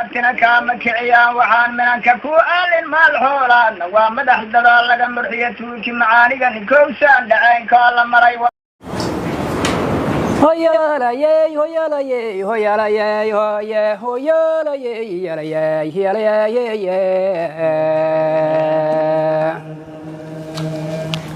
فاتنا كامكعيا وحان من كفوء المال حولان ومدح دلال لغا مرحيتوك معانيغا نكوسان دعين كوالا مري هويالا يي هويالا يي هويالا يي هويا هويالا يي يالا يي يالا يي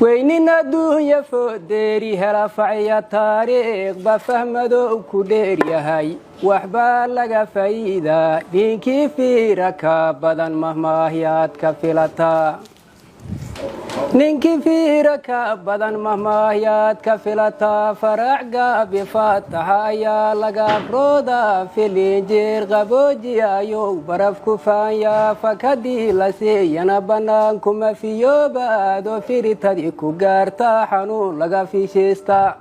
وين الدنيا فديري هلا فعيا تاريخ بفهمدو كديري هاي وحبا لغا فايدة دينكي في ركابدان مهما هيات كفلتا نينكي في ركابدان مهما هيات كفلتا فرعقا بفاتحة يا لغا برودا في الانجير غبوجي ايو برف كفايا فكدي لسينا بنانكم في يوبادو في رتديكو غارتا حنون لغا في شيستا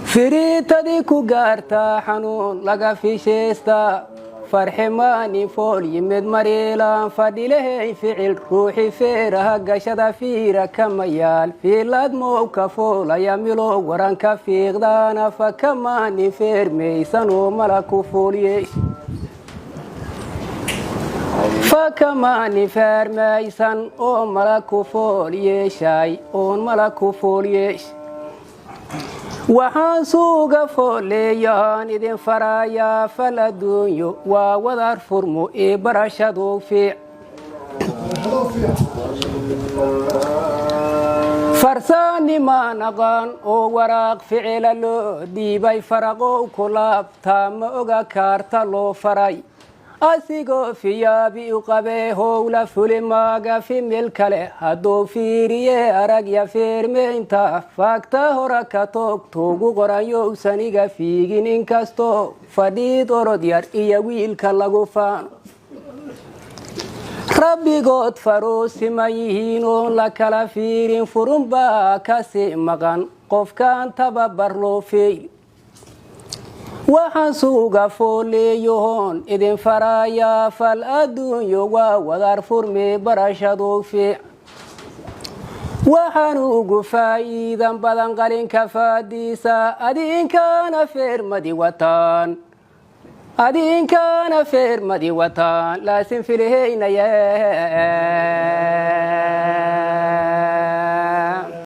فريتديكو غارتا حنون لغا في شيستا فرحي ماني فول يمد مريلا فديله فعل روحي فيرها قشد فيرا كميال في لادمو كفول يميلو ورانك في غدانا فكماني فير ميسانو ملكو فوليش فكماني فير ميسان او ملكو فوليشاي او ملكو فوليش waxaan suuga fooleeyaan idin farayaa faladuunyo waa wadar furmo ee barashadu fiic farsaani ma naqaan oo waraaq ficila loo dhiibay faraqow ku laabtaa ma oga kaarta loo faray asigoo fiyaabi u qabee howla fuli maaga fimil kale hadduu fiiriye arag ya feermeynta faagta hora ka toogtuugu qoranyousan iga fiigin inkastoo fadhiid orod yar iyo wiilka lagu faano rabbigood faruusima yihiin oon la kala fiirin furunbaa kasi maqan qofkaan tababar loo feey waxaan suuga fooleeyoon idin farayaa fal adduunyo waa wadar furmi barashadu fiic waxaan ugu faa'iidan badan qalinka faadiisa adinkana feermadi wataan laasin filihaynaya